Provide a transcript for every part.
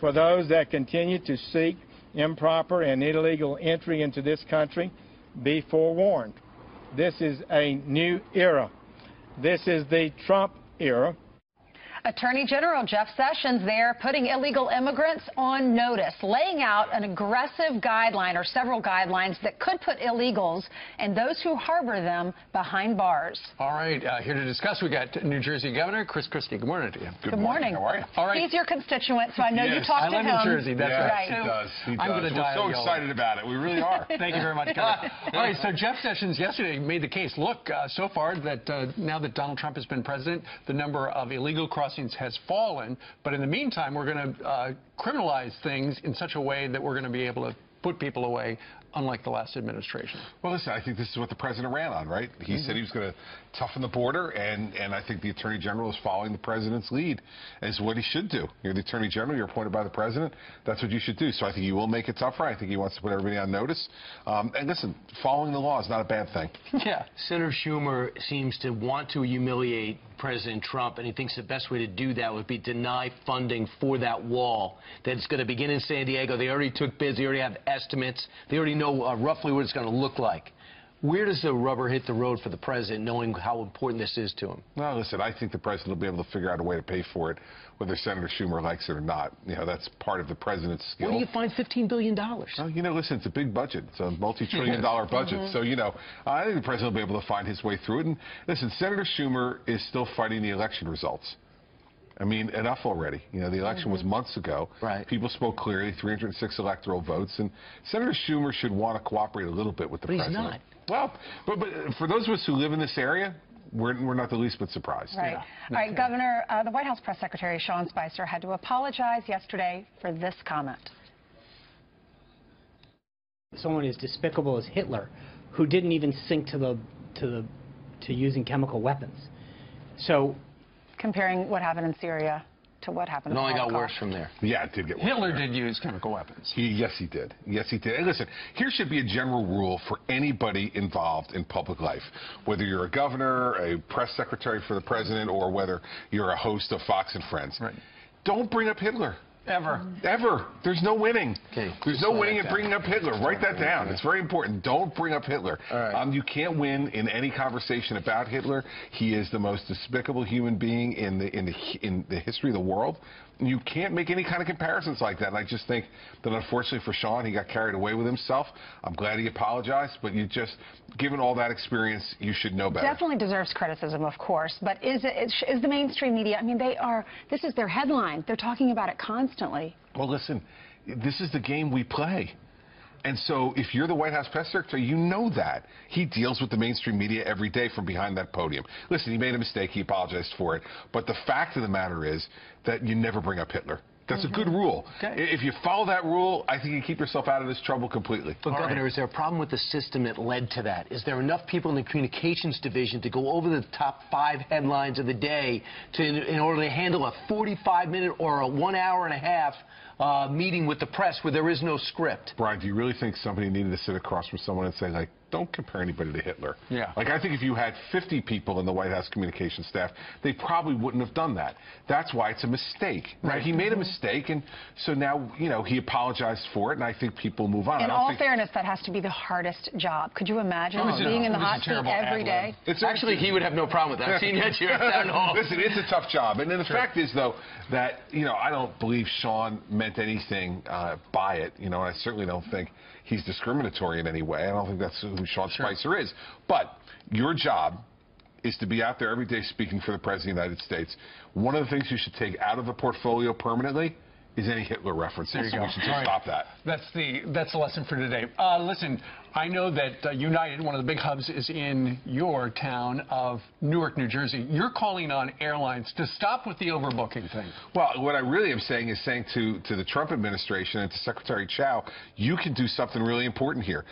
for those that continue to seek improper and illegal entry into this country, be forewarned. This is a new era. This is the Trump era. Attorney General Jeff Sessions there putting illegal immigrants on notice, laying out an aggressive guideline or several guidelines that could put illegals and those who harbor them behind bars. All right, here to discuss, we got New Jersey Governor Christie. Good morning to you. Good morning. How are you? All right. He's your constituent, so I know you talked to him. I live in Jersey. That's right. He does. I'm going to die. We're so excited about it. We really are. Thank you very much, Governor. All right, so Jeff Sessions yesterday made the case. Look, so far that now that Donald Trump has been president, the number of illegal crossings has fallen, but in the meantime, we're going to criminalize things in such a way that we're going to be able to put people away, unlike the last administration. Well, listen, I think this is what the president ran on, right? He said he was going to toughen the border, and I think the Attorney General is following the president's lead as what he should do. You're the Attorney General, you're appointed by the president, that's what you should do. So I think he will make it tougher. I think he wants to put everybody on notice. And listen, following the law is not a bad thing. Yeah. Senator Schumer seems to want to humiliate President Trump, and he thinks the best way to do that would be deny funding for that wall that's going to begin in San Diego. They already took bids. They already have estimates. They already know roughly what it's going to look like. Where does the rubber hit the road for the president, knowing how important this is to him? Well, listen, I think the president will be able to figure out a way to pay for it, whether Senator Schumer likes it or not. You know, that's part of the president's skill. Where do you find $15 billion? Well, you know, listen, it's a big budget. It's a multi-trillion-dollar budget. So, you know, I think the president will be able to find his way through it. And listen, Senator Schumer is still fighting the election results. I mean, enough already. You know, the election was months ago. Right. People spoke clearly, 306 electoral votes. And Senator Schumer should want to cooperate a little bit with the president. But he's not. Well, but for those of us who live in this area, we're not the least bit surprised. Right. Yeah. All right, Governor, the White House Press Secretary Sean Spicer had to apologize yesterday for this comment. Someone as despicable as Hitler, who didn't even sink to using chemical weapons. So, comparing what happened in Syria to what happened in It the only got Holocaust. worse from there. Yeah, it did get worse. Hitler did use chemical weapons. Yes, he did. Yes, he did. And listen, here should be a general rule for anybody involved in public life, whether you're a governor, a press secretary for the president, or whether you're a host of Fox and Friends. Right. Don't bring up Hitler. Ever. Ever. There's no winning. Okay. There's no winning in bringing up Hitler. Write that down. It's very important. Don't bring up Hitler. All right. You can't win in any conversation about Hitler. He is the most despicable human being in the history of the world. You can't make any kind of comparisons like that. And I just think that unfortunately for Sean, he got carried away with himself. I'm glad he apologized, but you just, given all that experience, you should know better. Definitely deserves criticism, of course, but is the mainstream media, I mean, this is their headline. They're talking about it constantly. Well, listen, this is the game we play. And so if you're the White House press secretary, you know that. He deals with the mainstream media every day from behind that podium. Listen, he made a mistake. He apologized for it. But the fact of the matter is that you never bring up Hitler. That's a good rule. Okay. If you follow that rule, I think you keep yourself out of this trouble completely. But, Governor, is there a problem with the system that led to that? Is there enough people in the communications division to go over the top 5 headlines of the day in order to handle a 45-minute or a 1 hour and a half meeting with the press where there is no script? Brian, do you really think somebody needed to sit across from someone and say, like, don't compare anybody to Hitler? Yeah. Like, I think if you had 50 people in the White House communications staff, they probably wouldn't have done that. That's why it's a mistake. Right? He made a mistake, and so now, you know, he apologized for it, and I think people move on. In all fairness, that has to be the hardest job. Could you imagine being in the hot seat every day? Actually, he would have no problem with that. I've seen that here at Town Hall. Listen, it's a tough job. And then the fact is, though, that, you know, I don't believe Sean meant anything by it. You know, and I certainly don't think he's discriminatory in any way. I don't think that's who Sean Spicer is. But your job is to be out there every day speaking for the President of the United States. One of the things you should take out of the portfolio permanently is any Hitler references. There you go. We should just stop that. That's the lesson for today. Listen, I know that United, one of the big hubs, is in your town of Newark, New Jersey. You're calling on airlines to stop with the overbooking thing. Well, what I really am saying is to the Trump administration and to Secretary Chow, you can do something really important here.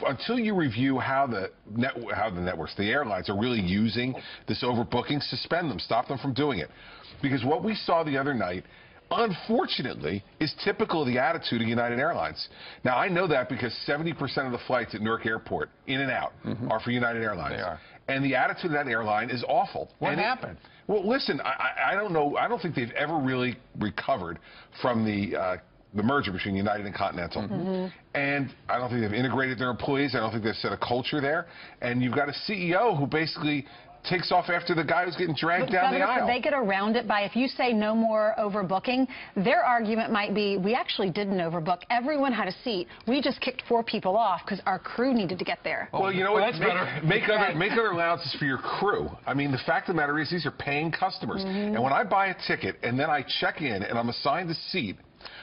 Until you review how the networks, the airlines, are really using this overbooking, suspend them, stop them from doing it. Because what we saw the other night, unfortunately, is typical of the attitude of United Airlines. Now, I know that because 70% of the flights at Newark Airport, in and out, are for United Airlines. They are. And the attitude of that airline is awful. What happened? Well, listen, I don't know. I don't think they've ever really recovered from the merger between United and Continental. And I don't think they've integrated their employees. I don't think they've set a culture there. And you've got a CEO who basically takes off after the guy who's getting dragged down the aisle. They get around it by, if you say no more overbooking, their argument might be, we actually didn't overbook. Everyone had a seat. We just kicked 4 people off because our crew needed to get there. Well, you know what? That's better. Make other allowances for your crew. I mean, the fact of the matter is these are paying customers. And when I buy a ticket and then I check in and I'm assigned a seat,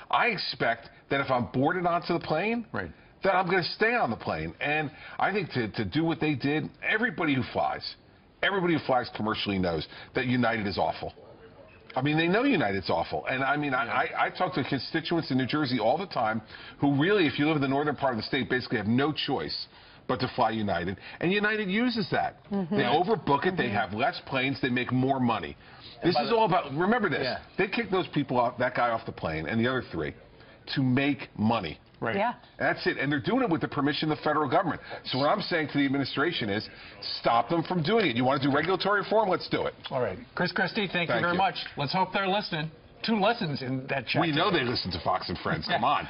I expect that if I'm boarded onto the plane, that I'm going to stay on the plane. And I think to do what they did, everybody who flies commercially knows that United is awful. I mean, they know United's awful. And I mean, I talk to constituents in New Jersey all the time who really, if you live in the northern part of the state, basically have no choice but to fly United. And United uses that. They overbook it. They have less planes. They make more money. This is all about, remember this, they kicked those people off, that guy off the plane and the other 3, to make money. Yeah. That's it. And they're doing it with the permission of the federal government. So what I'm saying to the administration is stop them from doing it. You want to do regulatory reform? Let's do it. All right. Christie, thank you very much. Let's hope they're listening. 2 lessons in that chat. We know they listen to Fox and Friends. Come on.